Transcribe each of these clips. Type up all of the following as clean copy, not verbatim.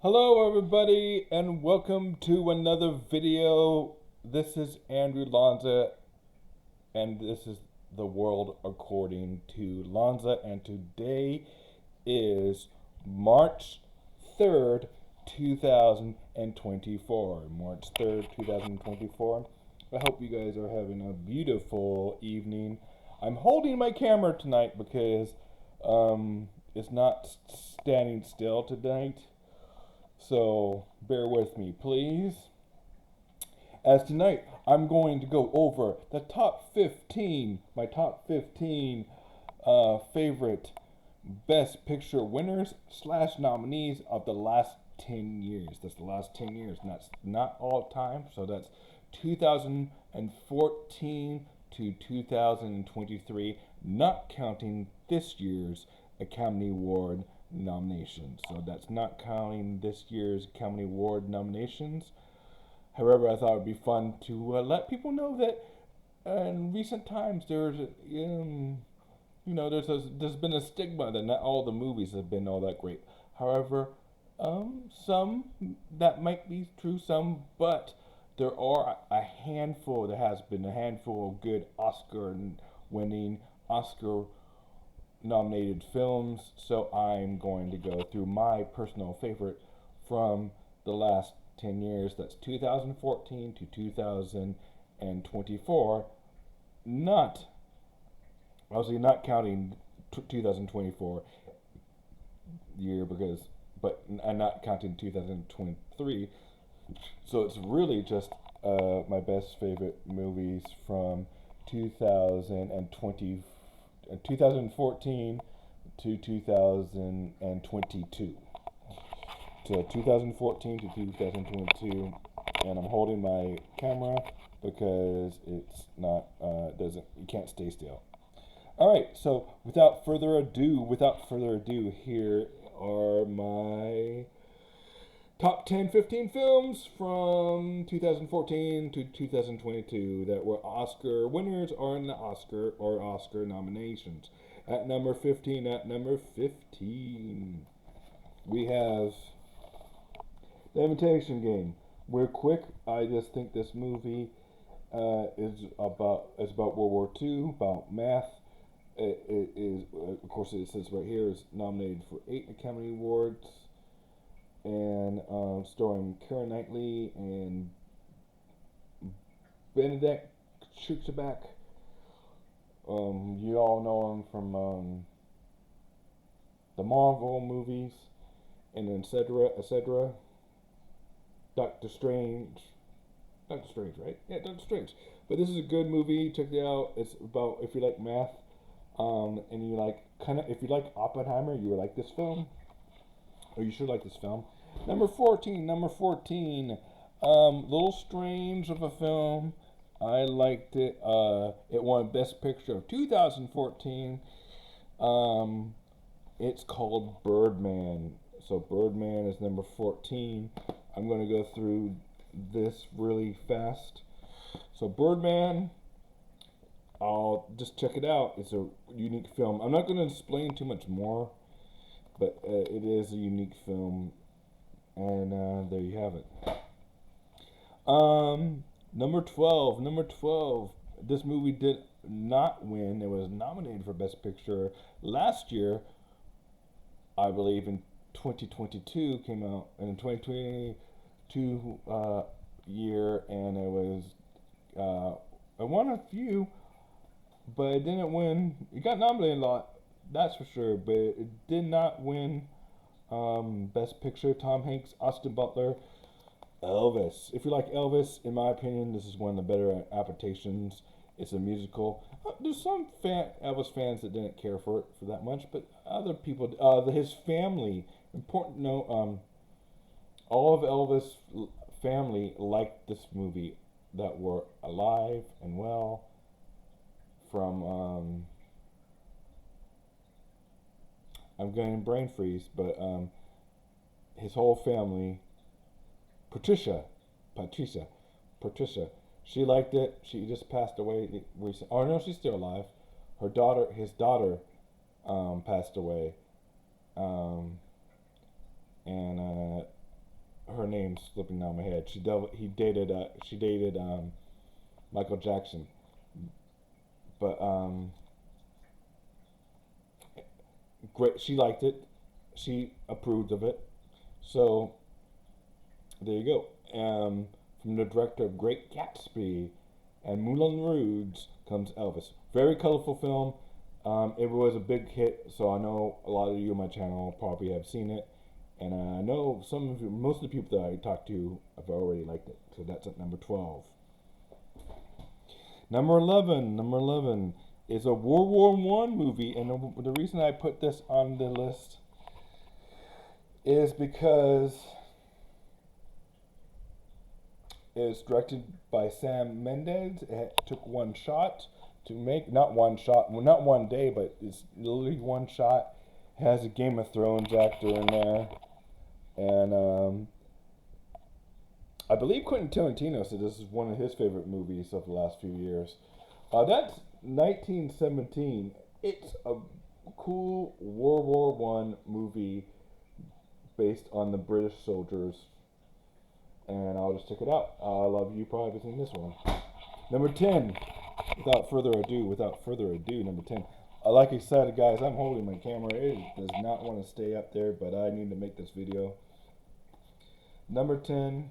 Hello everybody and welcome to another video. This is Andrew Lonza and this is the world according to Lonza, and today is March 3rd, 2024. March 3rd, 2024. I hope you guys are having a beautiful evening. I'm holding my camera tonight because it's not standing still tonight. So bear with me, please. As tonight, I'm going to go over the top 15, my top 15 favorite Best Picture winners / nominees of the last 10 years. That's the last 10 years, and that's not all time. So that's 2014 to 2023, not counting this year's Academy Award nominations. So that's not counting this year's Academy Award nominations. However, I thought it would be fun to let people know that in recent times there's there's been a stigma that not all the movies have been all that great. However, some that might be true, some, but there are a handful. There has been a handful of good Oscar-winning, Oscar-nominated films. So I'm going to go through my personal favorite from the last 10 years. That's 2014 to 2024. Not obviously not counting 2024 year but I'm not counting 2023. So it's really just my best favorite movies from 2014 to 2022. So 2014 to 2022, and I'm holding my camera because it's not you can't stay still. All right, so without further ado, here are my top 10, 15 films from 2014 to 2022 that were Oscar winners or in the Oscar nominations. At number 15, we have The Imitation Game. We're quick. I just think this movie is about World War II, about math. It is, of course, it says right here, is nominated for 8 Academy Awards, and starring Keira Knightley and Benedict Cumberbatch. You all know him from the Marvel movies, and etc. Doctor Strange, right? Yeah, Doctor Strange. But this is a good movie. Check it out. It's about, if you like math, and you like if you like Oppenheimer, you would like this film, or you should like this film. Number 14. Little strange of a film. I liked it. It won Best Picture of 2014. It's called Birdman. So Birdman is number 14. I'm going to go through this really fast. So Birdman, I'll just check it out. It's a unique film. I'm not going to explain too much more, but it is a unique film. And there you have it. Number 12. This movie did not win. It was nominated for Best Picture last year, I believe, in 2022. Came out in 2022 year, and it was I won a few, but it didn't win. It got nominated a lot, that's for sure, but it did not win Best Picture. Tom Hanks, Austin Butler, Elvis. If you like Elvis, in my opinion, this is one of the better adaptations. It's a musical. There's some Elvis fans that didn't care for it for that much, but other people, his family. Important note: all of Elvis' family liked this movie, that were alive and well. From I'm getting brain freeze, but his whole family. Patricia, she liked it. She just passed away recently. Oh no, she's still alive. His daughter, passed away, and her name's slipping down my head. She dated Michael Jackson, but great. She liked it. She approved of it. So there you go. From the director of Great Gatsby and Moulin Rouge comes Elvis. Very colorful film. It was a big hit, so I know a lot of you on my channel probably have seen it, and I know most of the people that I talked to have already liked it. So that's at number 12. Number 11 is a World War One movie, and the reason I put this on the list is because it's directed by Sam Mendes. It took one shot to make, not one day, but it's literally one shot. It has a Game of Thrones actor in there, and I believe Quentin Tarantino said this is one of his favorite movies of the last few years. That's 1917. It's a cool World War One movie based on the British soldiers, and I'll just check it out. A lot of you probably have seen this one. Number 10. Without further ado, number 10. Like I said, guys, I'm holding my camera. It does not want to stay up there, but I need to make this video. Number 10.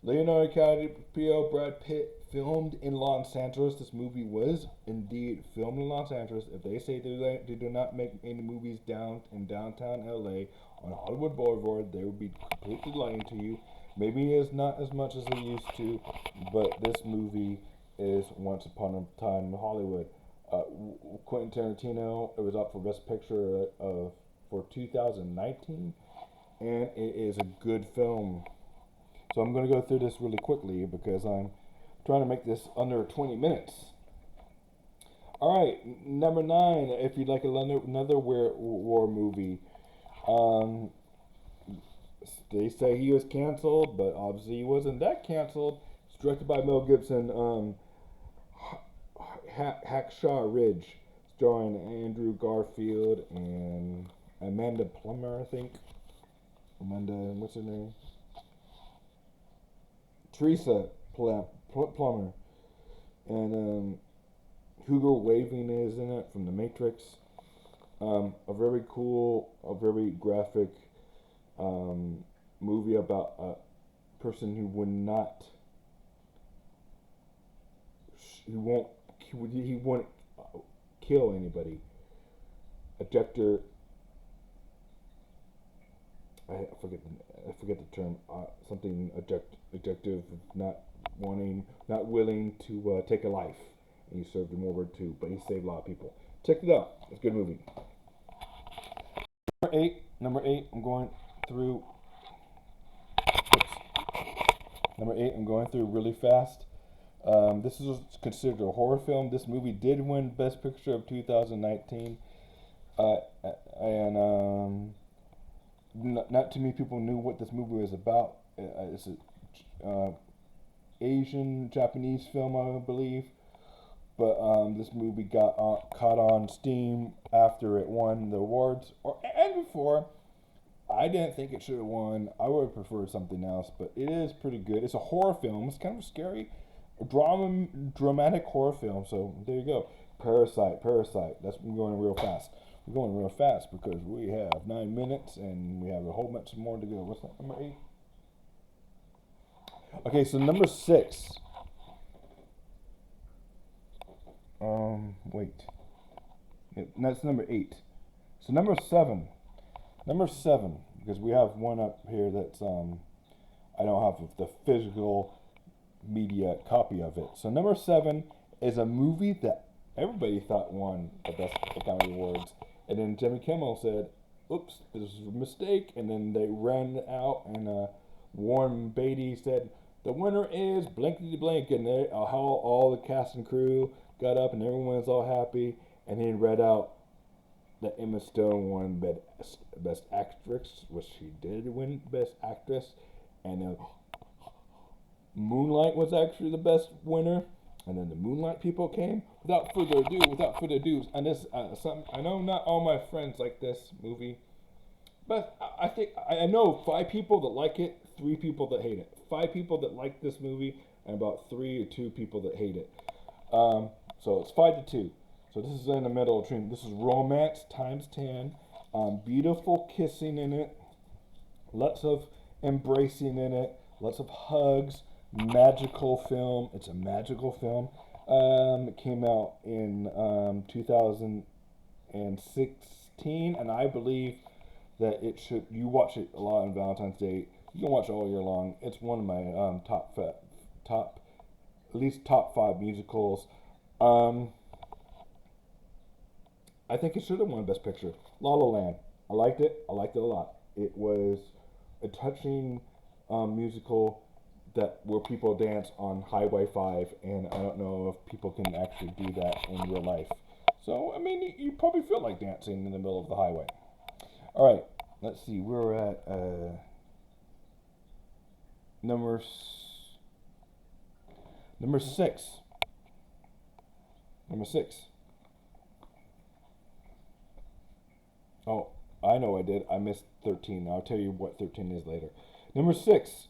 Leonardo DiCaprio, Brad Pitt, filmed in Los Angeles. This movie was indeed filmed in Los Angeles. If they say they do not make any movies in downtown LA on Hollywood Boulevard, they would be completely lying to you. Maybe it's not as much as they used to, but this movie is Once Upon a Time in Hollywood. Quentin Tarantino, it was up for Best Picture for 2019, and it is a good film. So I'm going to go through this really quickly because I'm trying to make this under 20 minutes. All right, number 9, if you'd like another war movie. They say he was canceled, but obviously he wasn't that canceled. It's directed by Mel Gibson. Hacksaw Ridge, starring Andrew Garfield and Amanda Plummer, I think. What's her name? Teresa Plummer. And Hugo Weaving is in it from The Matrix. A very cool, a very graphic movie about a person who won't kill anybody. Ejector. I forget the term. Something ejective, not willing to take a life. And he served in World War II, but he saved a lot of people. Check it out. It's a good movie. Number 8. I'm going through really fast. This is considered a horror film. This movie did win Best Picture of 2019, and not too many people knew what this movie was about. It's a Asian Japanese film, I believe, but this movie got caught on steam after it won the awards, and before. I didn't think it should have won. I would have preferred something else, but it is pretty good. It's a horror film. It's kind of scary, dramatic horror film. So there you go. Parasite. That's going real fast. We're going real fast because we have 9 minutes and we have a whole bunch more to go. What's that? Number 8. Okay, so number 6. Wait. That's number 8. So number 7, because we have one up here that's I don't have the physical media copy of it. So number 7 is a movie that everybody thought won the Best Academy Awards, and then Jimmy Kimmel said, "Oops, this is a mistake," and then they ran out, and Warren Beatty said, "The winner is blankety blank," and how all the cast and crew got up, and everyone was all happy, and he read out that Emma Stone won Best Actress, which she did win Best Actress, and Moonlight was actually the best winner, and then the Moonlight people came. Without further ado, and this I know not all my friends like this movie, But I think I know 5 people that like it, 3 people that hate it. 5 people that like this movie, and about 3 or 2 people that hate it. Um, so it's 5-2. So this is in the middle of between. This is romance times 10. Beautiful kissing in it. Lots of embracing in it. Lots of hugs. Magical film. It's a magical film. It came out in 2016, and I believe that it should. You watch it a lot on Valentine's Day. You can watch it all year long. It's one of my top, at least top 5 musicals. Um, I think it should have won Best Picture. La La Land. I liked it. I liked it a lot. It was a touching musical that where people dance on Highway 5, and I don't know if people can actually do that in real life. So I mean, you probably feel like dancing in the middle of the highway. All right, let's see. We're at number number 6. Number 6. Oh, I know I did. I missed 13. I'll tell you what 13 is later. Number 6.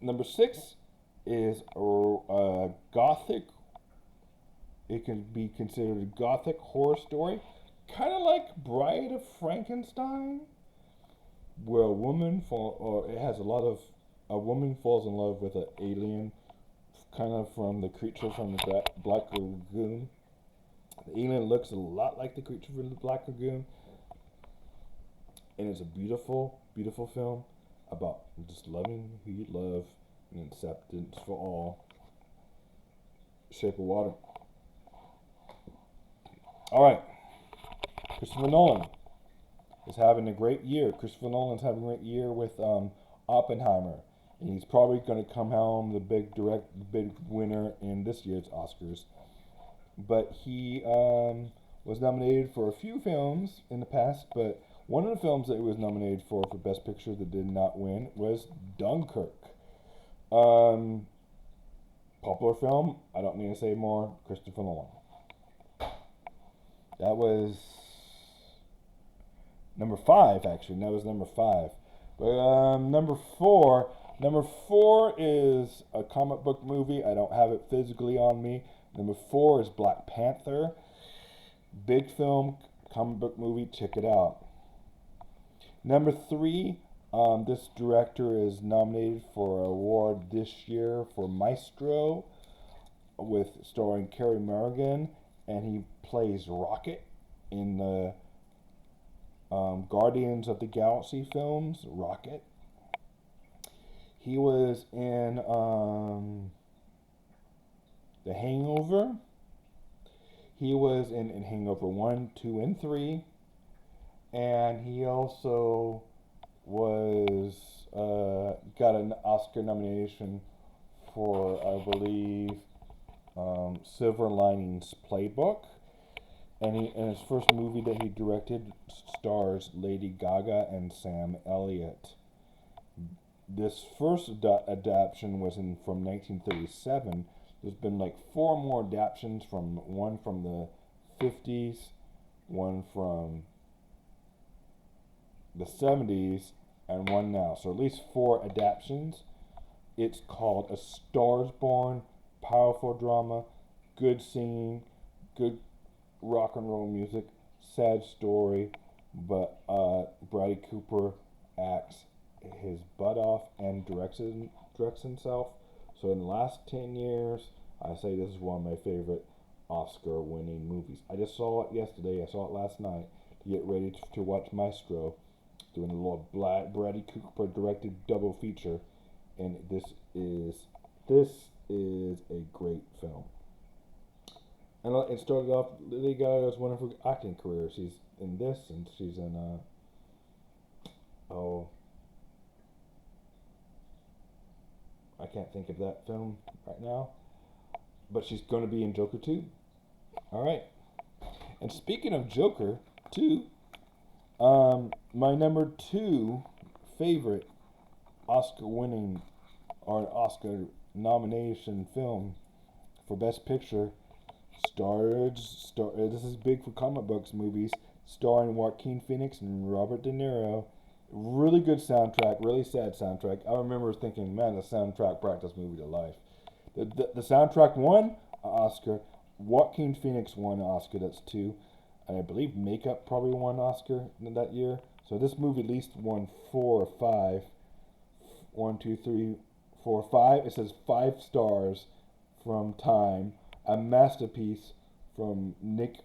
Number 6 is a gothic. It can be considered a gothic horror story, kind of like Bride of Frankenstein, where it has a woman falls in love with an alien, kind of from the creature from the Black Lagoon. The alien looks a lot like the creature from the Black Lagoon, and it's a beautiful, beautiful film about just loving who you love and acceptance for all. Shape of Water. All right, Christopher Nolan is having a great year. Christopher Nolan's having a great year with Oppenheimer, and he's probably going to come home the big winner in this year's Oscars. But he was nominated for a few films in the past, but one of the films that he was nominated for Best Picture that did not win was Dunkirk. Popular film. I don't need to say more. Christopher Nolan. That was number 5, actually. That was number 5. But number 4. Number 4 is a comic book movie. I don't have it physically on me. Number 4 is Black Panther. Big film, comic book movie. Check it out. Number 3. This director is nominated for an award this year for Maestro, with starring Carey Mulligan, and he plays Rocket in the Guardians of the Galaxy films. Rocket. He was in The Hangover. He was in Hangover 1, 2, and 3. And he also was got an Oscar nomination for, I believe, Silver Linings Playbook. And his first movie that he directed stars Lady Gaga and Sam Elliott. This first adaptation was from 1937. There's been like 4 more adaptations, one from the 50s, one from the 70s, and one now. So at least 4 adaptations. It's called A Star is Born. Powerful drama, good singing, good rock and roll music, sad story, but Bradley Cooper acts his butt off and directs himself. So in the last 10 years, I say this is one of my favorite Oscar-winning movies. I just saw it yesterday. I saw it last night to get ready to watch Maestro, doing a little Bradley Cooper directed double feature, and this is a great film. And it started off, Lady Gaga was one of her acting careers. She's in this, and she's in, I can't think of that film right now. But she's going to be in Joker 2. All right. And speaking of Joker 2, my number 2 favorite Oscar-winning or Oscar nomination film for Best Picture This is big for comic books movies, starring Joaquin Phoenix and Robert De Niro. Really good soundtrack, really sad soundtrack. I remember thinking, man, the soundtrack brought this movie to life. The soundtrack won an Oscar. Joaquin Phoenix won an Oscar. That's two. And I believe makeup probably won an Oscar in that year. So this movie at least won 4 or 5. 1, 2, 3, 4, 5. It says 5 stars from Time. A masterpiece from Nick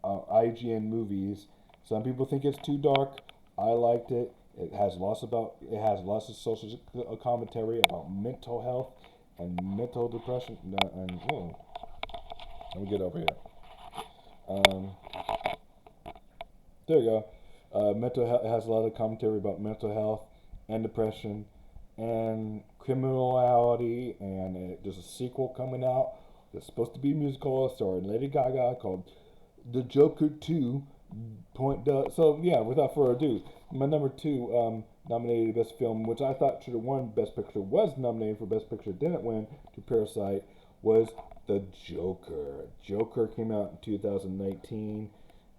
IGN Movies. Some people think it's too dark. I liked it. It has lots of social commentary about mental health and mental depression. And let me get over here. There you go. Mental health has a lot of commentary about mental health and depression and criminality. And there's a sequel coming out. It's supposed to be a musical starring Lady Gaga called The Joker 2. So yeah, without further ado, my number 2 nominated Best Film, which I thought should have won Best Picture, was nominated for Best Picture, didn't win, to Parasite, was The Joker. Joker came out in 2019,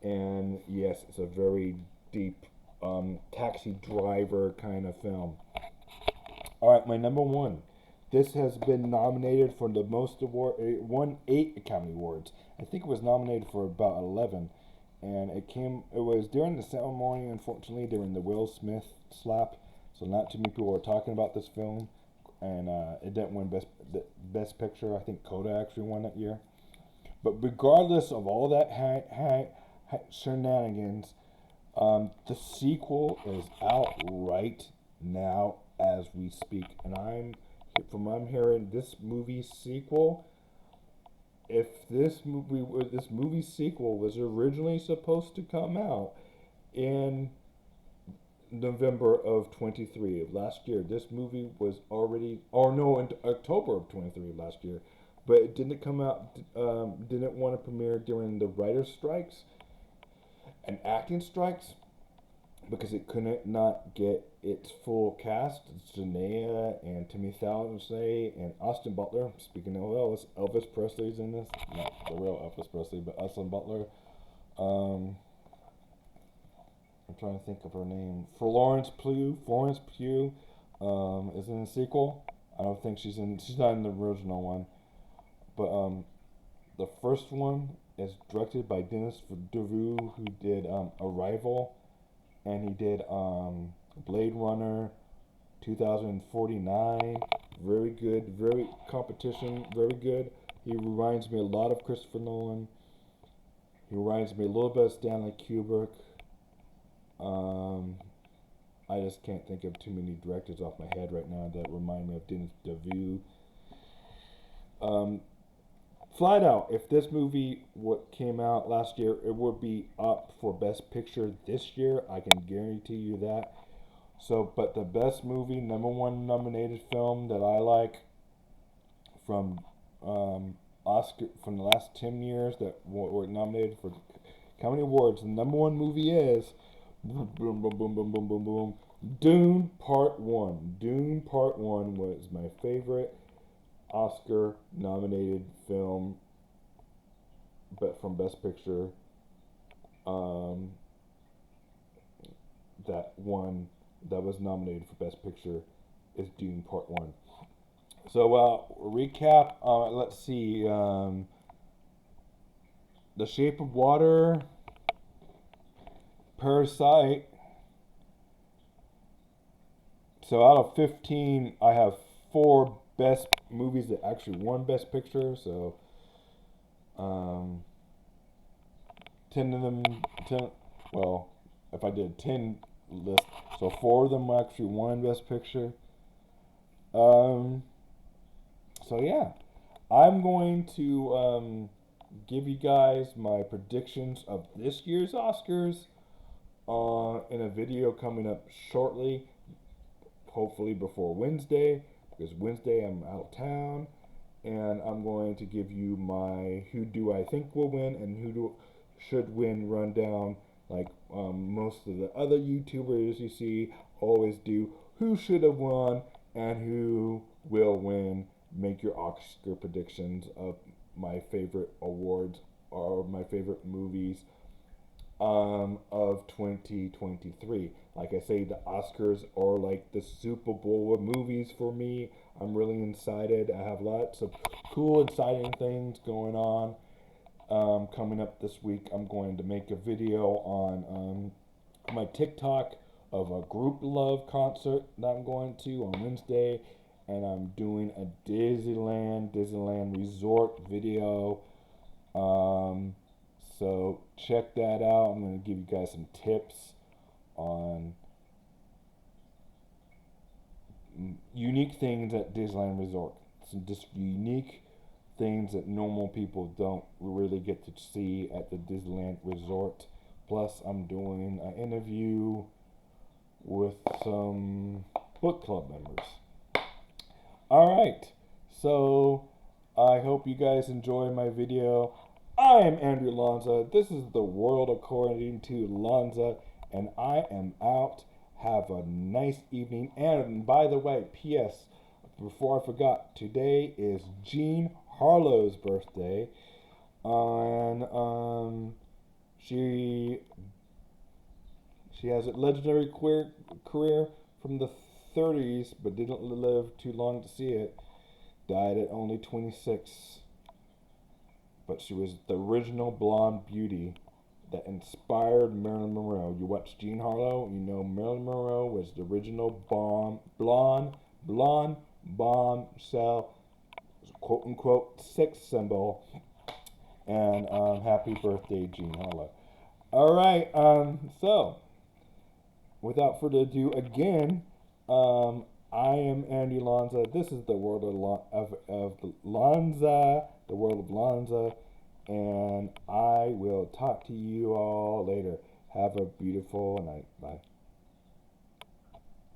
and yes, it's a very deep taxi driver kind of film. All right, my number 1. This has been nominated for the most award. It won 8 Academy Awards. I think it was nominated for about 11. And it was during the ceremony, unfortunately, during the Will Smith slap. So not too many people were talking about this film. And it didn't win Best Picture. I think Coda actually won that year. But regardless of all that shenanigans, the sequel is out right now as we speak. And I'm hearing this movie sequel. If this movie sequel was originally supposed to come out in November of 23 of last year, this movie was already, or no, in October of 23 last year, but it didn't come out, didn't want to premiere during the writer's strikes and acting strikes because it couldn't not get its full cast. It's Zendaya and Timmy Chalamet and Austin Butler. Speaking of Elvis Presley's in this. Not the real Elvis Presley, but Austin Butler. I'm trying to think of her name. Florence Pugh. Is in the sequel. I don't think she's not in the original one. But the first one is directed by Denis Villeneuve, who did Arrival. And he did Blade Runner 2049. Very good. Very competition. Very good. He reminds me a lot of Christopher Nolan. He reminds me a little bit of Stanley Kubrick. I just can't think of too many directors off my head right now that remind me of Denis Villeneuve. Flat out, if this movie came out last year, it would be up for Best Picture this year. I can guarantee you that. So, but the best movie, number 1 nominated film that I like from Oscar from the last 10 years that were nominated for Academy Awards, the number 1 movie is boom, boom, boom, boom, boom, boom, boom, boom, Dune Part 1. Dune Part 1 was my favorite Oscar nominated film, but from Best Picture, that was nominated for Best Picture is Dune Part 1. So recap, let's see, The Shape of Water, Parasite. So out of 15, I have 4 best movies that actually won Best Picture. So 10 of them, if I did 10 lists, so 4 of them actually won Best Picture. So yeah, I'm going to give you guys my predictions of this year's Oscars in a video coming up shortly, hopefully before Wednesday, because Wednesday I'm out of town, and I'm going to give you my who do I think will win and who should win rundown, like most of the other YouTubers you see always do. Who should have won and who will win. Make your Oscar predictions of my favorite awards or my favorite movies of 2023. Like I say, the Oscars are like the Super Bowl of movies for me. I'm really excited. I have lots of cool, exciting things going on. Coming up this week, I'm going to make a video on my TikTok of a group love concert that I'm going to on Wednesday, and I'm doing a Disneyland Resort video. So check that out. I'm going to give you guys some tips on unique things at Disneyland Resort. Some just unique things that normal people don't really get to see at the Disneyland Resort. Plus, I'm doing an interview with some book club members. All right, so I hope you guys enjoy my video. I am Andrew Lonza. This is the world according to Lonza, and I am out. Have a nice evening. And by the way, P.S. before I forgot, today is Jean Harlow's birthday, and she has a legendary career from the 30s, but didn't live too long to see it. Died at only 26. But she was the original blonde beauty that inspired Marilyn Monroe. You watch Jean Harlow, you know Marilyn Monroe was the original blonde bombshell, quote unquote, sex symbol. And happy birthday, Jean Harlow. All right, so without further ado, again, I am Andy Lonza. This is the world of Lonza, the world of Lonza, and I will talk to you all later. Have a beautiful night. Bye.